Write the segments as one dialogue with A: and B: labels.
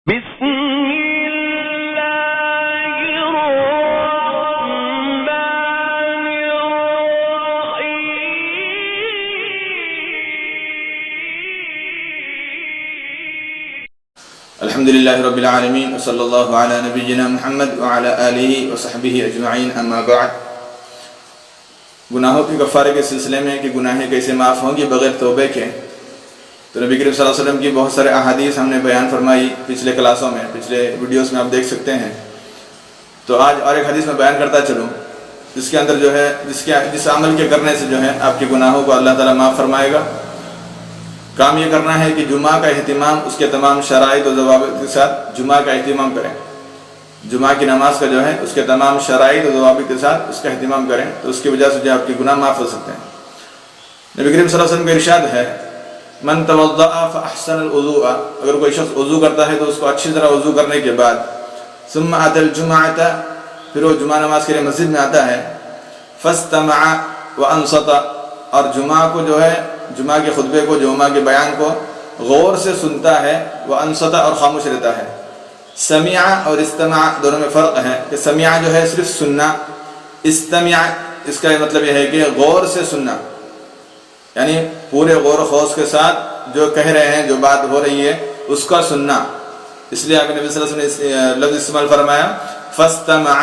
A: بسم اللہ الرحمن الرحیم
B: الحمدللہ رب العالمین وصلی اللہ علی نبینا محمد وعلی آلہ وصحبہ اجمعین اما بعد۔ گناہوں کے کفارے کے سلسلے میں کہ گناہیں کیسے معاف ہوں گی بغیر توبہ کے، تو نبی کریم صلی اللہ علیہ وسلم کی بہت سارے احادیث ہم نے بیان فرمائی پچھلے کلاسوں میں، پچھلے ویڈیوز میں آپ دیکھ سکتے ہیں۔ تو آج اور ایک حدیث میں بیان کرتا چلوں جس کے اندر جو ہے جس عمل کے کرنے سے جو ہے آپ کے گناہوں کو اللہ تعالیٰ معاف فرمائے گا۔ کام یہ کرنا ہے کہ جمعہ کا اہتمام اس کے تمام شرائط و ضوابط کے ساتھ جمعہ کا اہتمام کریں۔ جمعہ کی نماز کا جو ہے اس کے تمام شرائط و ضوابط کے ساتھ اس کا اہتمام کریں، تو اس کی وجہ سے جو آپ کے گناہ معاف ہو سکتے ہیں۔ نبی کریم صلی اللہ علیہ وسلم کا ارشاد ہے، من توضأ فاحسن الوضوء، اگر کوئی شخص وضو کرتا ہے تو اس کو اچھی طرح وضو کرنے کے بعد ثم اتى الجمعۃ، پھر وہ جمعہ نماز کے لیے مسجد میں آتا ہے، فاستمع وانصت، اور جمعہ کو جو ہے جمعہ کے خطبے کو، جمعہ کے بیان کو غور سے سنتا ہے، وانصت اور خاموش رہتا ہے۔ سمع اور استمع دونوں میں فرق ہے کہ سمع جو ہے صرف سننا، استمع اس کا مطلب یہ ہے کہ غور سے سننا، یعنی پورے غور و خوض کے ساتھ جو کہہ رہے ہیں، جو بات ہو رہی ہے اس کا سننا۔ اس لیے آقا نبی صلی اللہ علیہ وسلم نے لفظ استعمال فرمایا فاستمع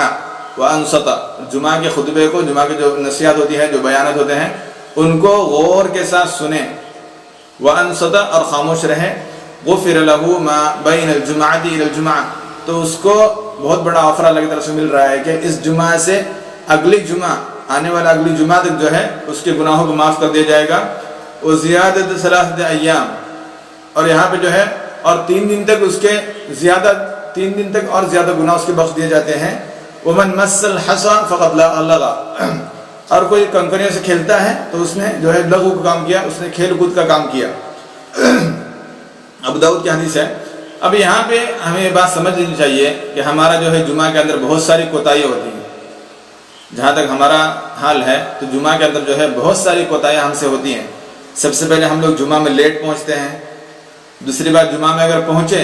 B: وانصت، جمعہ کے خطبے کو، جمعہ کی جو نصیحت ہوتی ہے، جو بیانات ہوتے ہیں، ان کو غور کے ساتھ سنیں، وانصت اور خاموش رہیں۔ غفر له ما بین الجمعۃ الی الجمعہ، تو اس کو بہت بڑا آفر اللہ کی طرف سے مل رہا ہے کہ اس جمعہ سے اگلی جمعہ، آنے والا اگلی جمعہ تک جو ہے اس کے گناہوں کو معاف کر دیا جائے گا۔ وزیادت ثلاثۃ ایام، اور یہاں پہ جو ہے اور 3 دن تک اس کے زیادہ، 3 دن تک اور زیادہ گناہ اس کے بخش دیے جاتے ہیں۔ ومن مس الحصى فقد لغى، اور کوئی کنکریوں سے کھیلتا ہے تو اس نے جو ہے لغو کا کام کیا، اس نے کھیل کود کا کام کیا۔ ابو داؤد کی حدیث ہے۔ اب یہاں پہ ہمیں یہ بات سمجھ لینی چاہیے کہ ہمارا جو ہے جمعہ کے اندر بہت ساری کوتاہیاں ہوتی ہیں۔ جہاں تک ہمارا حال ہے تو جمعہ کے اندر جو ہے بہت ساری کوتاہیاں ہم سے ہوتی ہیں۔ سب سے پہلے ہم لوگ جمعہ میں لیٹ پہنچتے ہیں۔ دوسری بات، جمعہ میں اگر پہنچے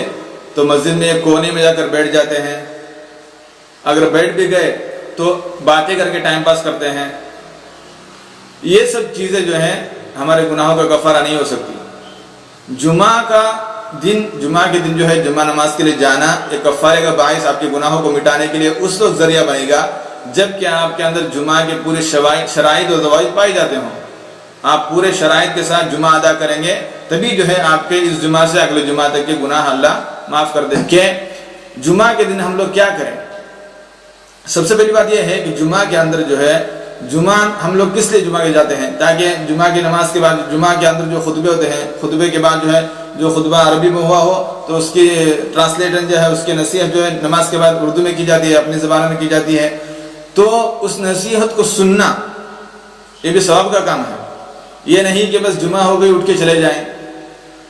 B: تو مسجد میں ایک کونے میں جا کر بیٹھ جاتے ہیں، اگر بیٹھ بھی گئے تو باتیں کر کے ٹائم پاس کرتے ہیں۔ یہ سب چیزیں جو ہیں ہمارے گناہوں کا کفارہ نہیں ہو سکتی۔ جمعہ کے دن جو ہے جمعہ نماز کے لیے جانا ایک کفارے کا باعث آپ کے گناہوں کو مٹانے کے لیے اس وقت ذریعہ بنے گا جب کہ آپ کے اندر جمعہ کے پورے شرائط و ضوابط پائے جاتے ہوں۔ آپ پورے شرائط کے ساتھ جمعہ ادا کریں گے تبھی جو ہے آپ کے اس جمعہ سے اگلے جمعہ تک کے گناہ اللہ معاف کر دیں۔ کہ جمعہ کے دن ہم لوگ کیا کریں؟ سب سے پہلی بات یہ ہے کہ جمعہ کے اندر جو ہے ہم لوگ کس لیے جمعہ کے جاتے ہیں؟ تاکہ جمعہ کی نماز کے بعد، جمعہ کے اندر جو خطبے ہوتے ہیں، خطبے کے بعد جو ہے جو خطبہ عربی میں ہوا ہو تو اس کی ٹرانسلیٹر جو ہے، اس کی نصیحت جو ہے نماز کے بعد اردو میں کی جاتی ہے، اپنی زبان میں کی جاتی ہے، تو اس نصیحت کو سننا یہ بھی ثواب کا کام ہے۔ یہ نہیں کہ بس جمعہ ہو گئی اٹھ کے چلے جائیں۔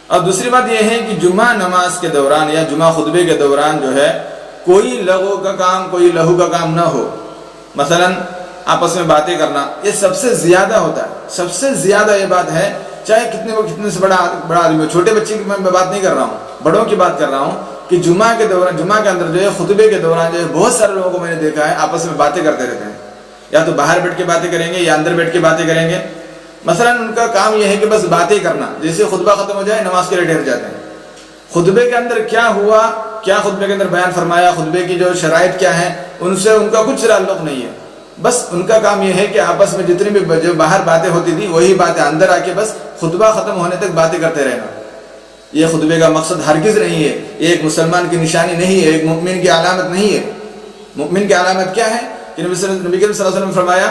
B: اور دوسری بات یہ ہے کہ جمعہ نماز کے دوران یا جمعہ خطبے کے دوران جو ہے کوئی لغو کا کام، کوئی لہو کا کام نہ ہو۔ مثلا آپس میں باتیں کرنا، یہ سب سے زیادہ ہوتا ہے۔ سب سے زیادہ یہ بات ہے، چاہے کتنے سے بڑا آدمی ہو، چھوٹے بچے کی میں بات نہیں کر رہا ہوں، بڑوں کی بات کر رہا ہوں کہ جمعہ کے دوران، جمعہ کے اندر جو ہے خطبے کے دوران جو ہے بہت سارے لوگوں کو میں نے دیکھا ہے آپس میں باتیں کرتے رہتے ہیں، یا تو باہر بیٹھ کے باتیں کریں گے یا اندر بیٹھ کے باتیں کریں گے۔ مثلا ان کا کام یہ ہے کہ بس باتیں کرنا، جیسے خطبہ ختم ہو جائے نماز کے لیے ٹھہر جاتے ہیں۔ خطبے کے اندر کیا ہوا، کیا خطبے کے اندر بیان فرمایا، خطبے کی جو شرائط کیا ہیں، ان سے ان کا کچھ تعلق نہیں ہے۔ بس ان کا کام یہ ہے کہ آپس میں جتنی بھی جو باہر باتیں ہوتی تھی وہی باتیں اندر آ کے بس خطبہ ختم ہونے تک باتیں کرتے رہنا۔ یہ خطبے کا مقصد ہرگز نہیں ہے، یہ ایک مسلمان کی نشانی نہیں ہے، ایک مومن کی علامت نہیں ہے۔ مومن کی علامت کیا ہے کہ نبی صلی اللہ علیہ وسلم نے فرمایا،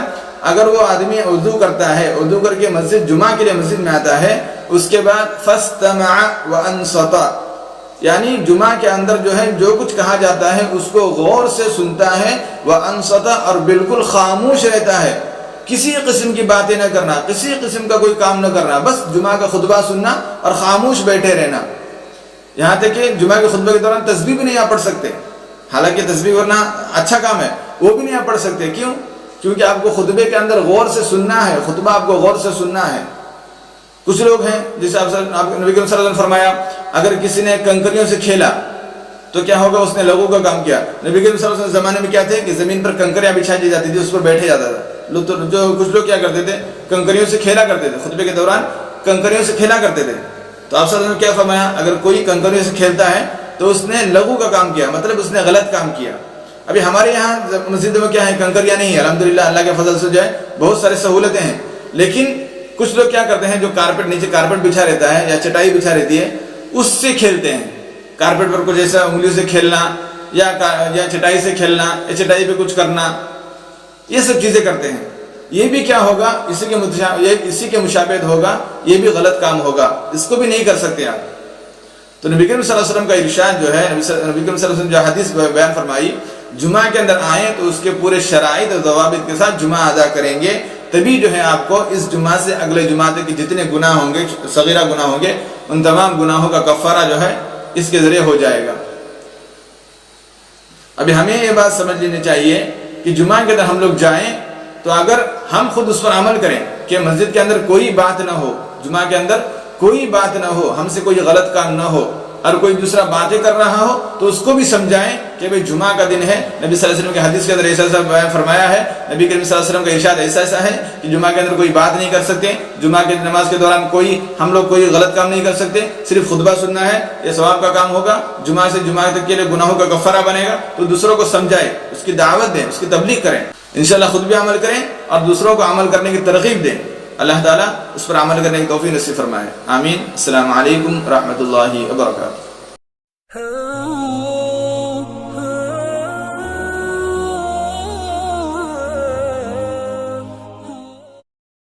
B: اگر وہ آدمی وضو کرتا ہے، وضو کر کے جمعہ کے لیے مسجد میں آتا ہے، اس کے بعد فاستمع وانصت، یعنی جمعہ کے اندر جو ہے جو کچھ کہا جاتا ہے اس کو غور سے سنتا ہے، وانصت اور بالکل خاموش رہتا ہے، کسی قسم کی باتیں نہ کرنا، کسی قسم کا کوئی کام نہ کرنا، بس جمعہ کا خطبہ سننا اور خاموش بیٹھے رہنا۔ یہاں تک کہ جمعہ کے خطبے کے دوران تسبیح بھی نہیں آپ پڑھ سکتے، حالانکہ تسبیح ورنہ اچھا کام ہے، وہ بھی نہیں آپ پڑھ سکتے۔ کیوں؟ کیونکہ آپ کو خطبے کے اندر غور سے سننا ہے، خطبہ آپ کو غور سے سننا ہے۔ کچھ لوگ ہیں جیسے آپ نبی کریم صلی اللہ علیہ وسلم نے فرمایا، اگر کسی نے کنکریوں سے کھیلا تو کیا ہوگا؟ اس نے لغو کا کام کیا۔ نبی کریم صلی اللہ علیہ وسلم زمانے میں کیا تھے کہ زمین پر کنکریاں بچھا دی جاتی تھی، اس پر بیٹھے جاتا تھا۔ جو کچھ لوگ کیا کرتے تھے؟ کنکریوں سے کھیلا کرتے تھے، خطبے کے دوران کنکریوں سے کھیلا کرتے تھے۔ تو آپ صلی اللہ علیہ وسلم نے کیا فرمایا؟ اگر کوئی کنکریوں سے کھیلتا ہے تو اس نے لغو کا کام کیا، مطلب اس نے غلط کام کیا۔ ابھی ہمارے یہاں مسجد میں کیا ہے؟ کنکریاں نہیں ہے، الحمدللہ اللہ کے فضل سے جو ہے بہت سارے سہولتیں ہیں، لیکن کچھ لوگ کیا کرتے ہیں؟ جو کارپیٹ نیچے کارپیٹ بچھا رہتا ہے یا چٹائی بچھا رہتی ہے اس سے کھیلتے ہیں۔ کارپیٹ پر کچھ ایسا انگلیوں سے کھیلنا یا چٹائی سے کھیلنا یا چٹائی پہ کچھ کرنا، یہ سب چیزیں کرتے ہیں۔ یہ بھی کیا ہوگا؟ اسی کے مشابہت ہوگا، یہ بھی غلط کام ہوگا، اس کو بھی نہیں کر سکتے آپ۔ تو نبی کریم صلی اللہ علیہ وسلم کا ارشاد جو ہے، نبی کریم صلی اللہ علیہ وسلم جو حدیث بیان فرمائی، جمعہ کے اندر آئیں تو اس کے پورے شرائط اور ضوابط کے ساتھ جمعہ ادا کریں گے، تبھی جو ہے آپ کو اس جمعہ سے اگلے جمعہ تک کے جتنے گناہ ہوں گے، صغیرہ گناہ ہوں گے، ان تمام گناہوں کا کفارہ جو ہے اس کے ذریعے ہو جائے گا۔ ابھی ہمیں یہ بات سمجھ لینی چاہیے کہ جمعہ کے اندر ہم لوگ جائیں تو اگر ہم خود اس پر عمل کریں کہ مسجد کے اندر کوئی بات نہ ہو، جمعہ کے اندر کوئی بات نہ ہو، ہم سے کوئی غلط کام نہ ہو، اور کوئی دوسرا باتیں کر رہا ہو تو اس کو بھی سمجھائیں کہ بھئی جمعہ کا دن ہے۔ نبی صلی اللہ علیہ وسلم کے حدیث کے اندر ایسا بیان فرمایا ہے، نبی کریم صلی اللہ علیہ وسلم کا ارشاد ایسا ہے کہ جمعہ کے اندر کوئی بات نہیں کر سکتے، جمعہ کی نماز کے دوران ہم لوگ کوئی غلط کام نہیں کر سکتے، صرف خطبہ سننا ہے، یہ ثواب کا کام ہوگا، جمعہ سے جمعہ تک کے لیے گناہوں کا کفارہ بنے گا۔ تو دوسروں کو سمجھائیں، اس کی دعوت دیں، اس کی تبلیغ کریں، انشاءاللہ خود بھی عمل کریں اور دوسروں کو عمل کرنے کی ترغیب دیں۔ اللہ تعالیٰ اس پر عمل کرنے کی توفیق نصیب فرمائے، آمین۔ السلام علیکم ورحمۃ اللہ وبرکاتہ۔